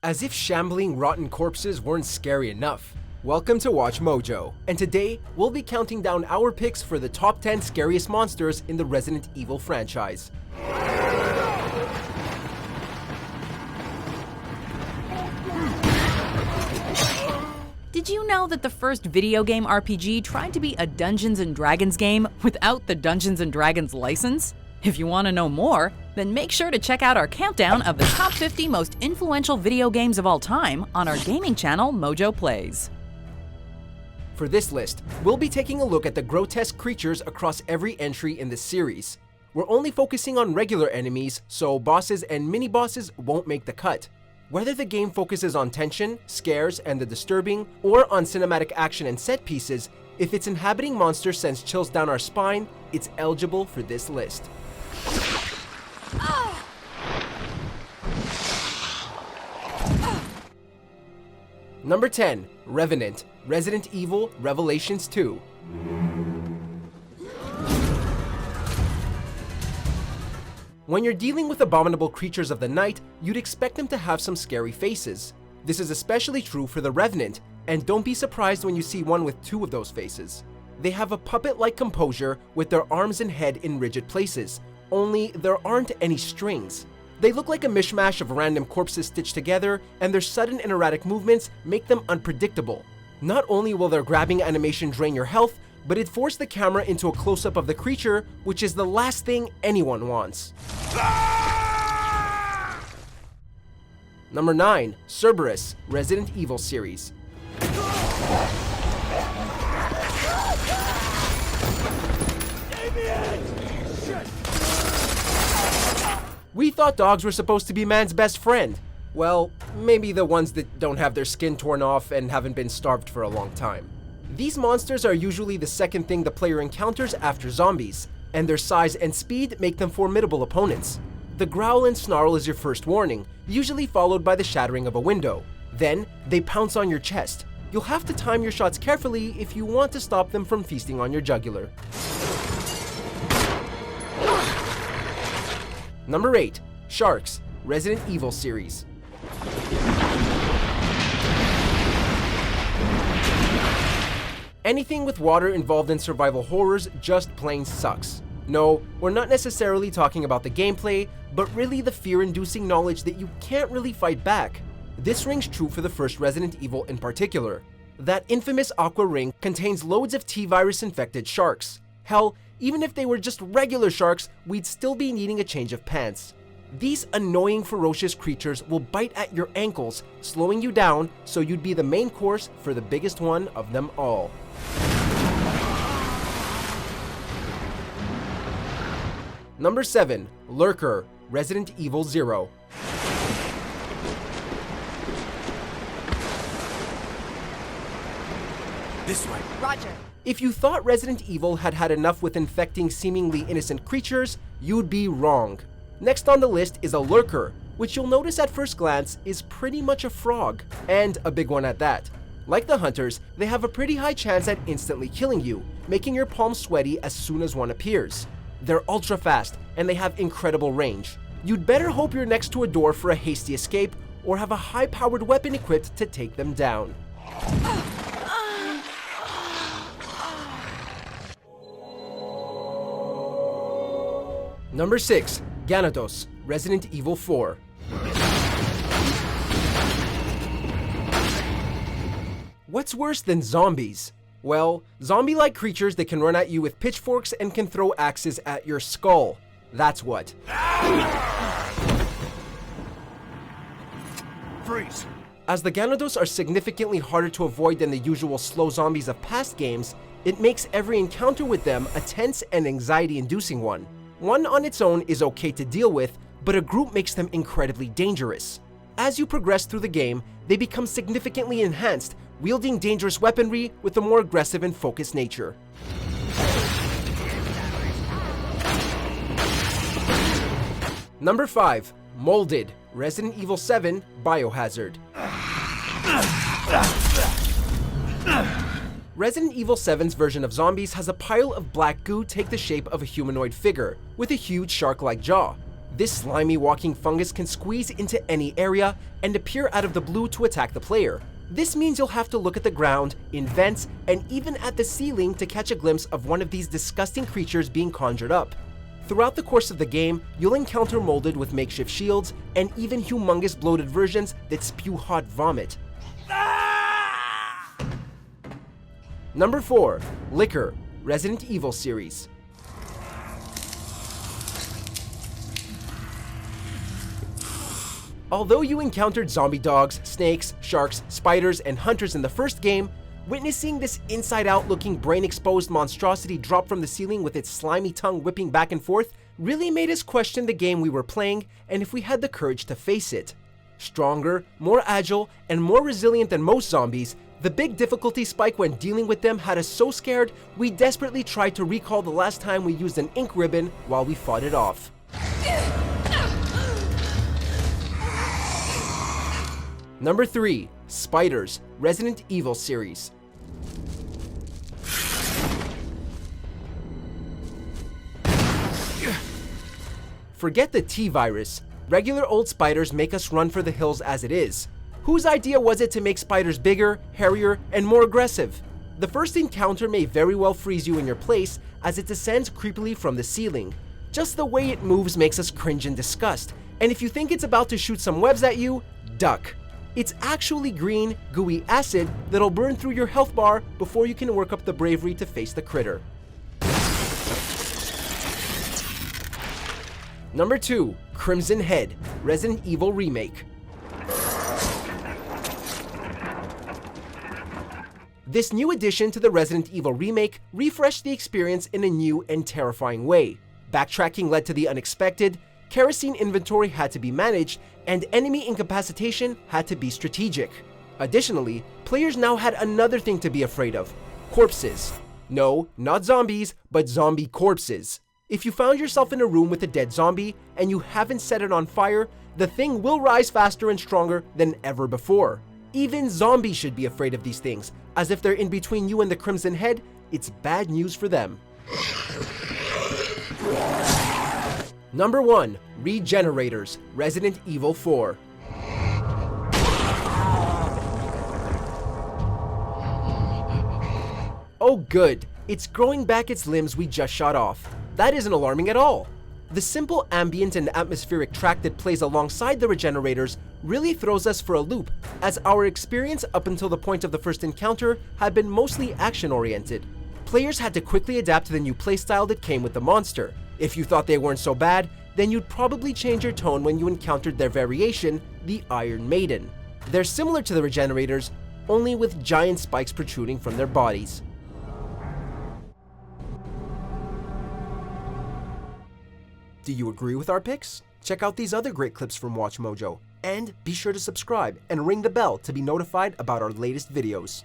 As if shambling rotten corpses weren't scary enough. Welcome to Watch Mojo, and today we'll be counting down our picks for the top 10 scariest monsters in the Resident Evil franchise. Did you know that the first video game RPG tried to be a Dungeons & Dragons game without the Dungeons & Dragons license? If you want to know more, then make sure to check out our countdown of the top 50 most influential video games of all time on our gaming channel, Mojo Plays. For this list, we'll be taking a look at the grotesque creatures across every entry in this series. We're only focusing on regular enemies, so bosses and mini-bosses won't make the cut. Whether the game focuses on tension, scares, and the disturbing, or on cinematic action and set pieces, if its inhabiting monster sends chills down our spine, it's eligible for this list. Number 10, Revenant, Resident Evil Revelations 2. When you're dealing with abominable creatures of the night, you'd expect them to have some scary faces. This is especially true for the Revenant, and don't be surprised when you see one with two of those faces. They have a puppet-like composure with their arms and head in rigid places, only there aren't any strings. They look like a mishmash of random corpses stitched together, and their sudden and erratic movements make them unpredictable. Not only will their grabbing animation drain your health, but it forced the camera into a close-up of the creature, which is the last thing anyone wants. Number 9, Cerberus, Resident Evil series. We thought dogs were supposed to be man's best friend. Well, maybe the ones that don't have their skin torn off and haven't been starved for a long time. These monsters are usually the second thing the player encounters after zombies, and their size and speed make them formidable opponents. The growl and snarl is your first warning, usually followed by the shattering of a window. Then, they pounce on your chest. You'll have to time your shots carefully if you want to stop them from feasting on your jugular. Number 8, Sharks, Resident Evil series. Anything with water involved in survival horrors just plain sucks. No, we're not necessarily talking about the gameplay, but really the fear-inducing knowledge that you can't really fight back. This rings true for the first Resident Evil in particular. That infamous aqua ring contains loads of T-virus infected sharks. Hell, even if they were just regular sharks, we'd still be needing a change of pants. These annoying ferocious creatures will bite at your ankles, slowing you down so you'd be the main course for the biggest one of them all. Number 7, Lurker, Resident Evil 0. This way. Roger. If you thought Resident Evil had had enough with infecting seemingly innocent creatures, you'd be wrong. Next on the list is a Lurker, which you'll notice at first glance is pretty much a frog, and a big one at that. Like the hunters, they have a pretty high chance at instantly killing you, making your palms sweaty as soon as one appears. They're ultra fast, and they have incredible range. You'd better hope you're next to a door for a hasty escape, or have a high-powered weapon equipped to take them down. Number 6, Gandos, Resident Evil 4. What's worse than zombies? Well, zombie-like creatures that can run at you with pitchforks and can throw axes at your skull. That's what. Freeze. As the Gandos are significantly harder to avoid than the usual slow zombies of past games, it makes every encounter with them a tense and anxiety-inducing one. One on its own is okay to deal with, but a group makes them incredibly dangerous. As you progress through the game, they become significantly enhanced, wielding dangerous weaponry with a more aggressive and focused nature. Number 5, Molded, Resident Evil 7 Biohazard. Resident Evil 7's version of zombies has a pile of black goo take the shape of a humanoid figure, with a huge shark-like jaw. This slimy walking fungus can squeeze into any area and appear out of the blue to attack the player. This means you'll have to look at the ground, in vents, and even at the ceiling to catch a glimpse of one of these disgusting creatures being conjured up. Throughout the course of the game, you'll encounter molded with makeshift shields and even humongous bloated versions that spew hot vomit. Number 4. Lurker, Resident Evil series. Although you encountered zombie dogs, snakes, sharks, spiders, and hunters in the first game, witnessing this inside-out looking brain-exposed monstrosity drop from the ceiling with its slimy tongue whipping back and forth really made us question the game we were playing and if we had the courage to face it. Stronger, more agile, and more resilient than most zombies, the big difficulty spike when dealing with them had us so scared we desperately tried to recall the last time we used an ink ribbon while we fought it off. Number 3. Spiders, Resident Evil series. Forget the T-virus. Regular old spiders make us run for the hills as it is. Whose idea was it to make spiders bigger, hairier, and more aggressive? The first encounter may very well freeze you in your place as it descends creepily from the ceiling. Just the way it moves makes us cringe in disgust, and if you think it's about to shoot some webs at you, duck. It's actually green, gooey acid that'll burn through your health bar before you can work up the bravery to face the critter. Number 2. Crimson Head, Resident Evil Remake. This new addition to the Resident Evil remake refreshed the experience in a new and terrifying way. Backtracking led to the unexpected, kerosene inventory had to be managed, and enemy incapacitation had to be strategic. Additionally, players now had another thing to be afraid of: corpses. No, not zombies, but zombie corpses. If you found yourself in a room with a dead zombie and you haven't set it on fire, the thing will rise faster and stronger than ever before. Even zombies should be afraid of these things, as if they're in between you and the Crimson Head, it's bad news for them. Number 1. Regenerators, Resident Evil 4. Oh good, it's growing back its limbs we just shot off. That isn't alarming at all. The simple ambient and atmospheric track that plays alongside the Regenerators really throws us for a loop, as our experience up until the point of the first encounter had been mostly action-oriented. Players had to quickly adapt to the new playstyle that came with the monster. If you thought they weren't so bad, then you'd probably change your tone when you encountered their variation, the Iron Maiden. They're similar to the Regenerators, only with giant spikes protruding from their bodies. Do you agree with our picks? Check out these other great clips from WatchMojo, and be sure to subscribe and ring the bell to be notified about our latest videos.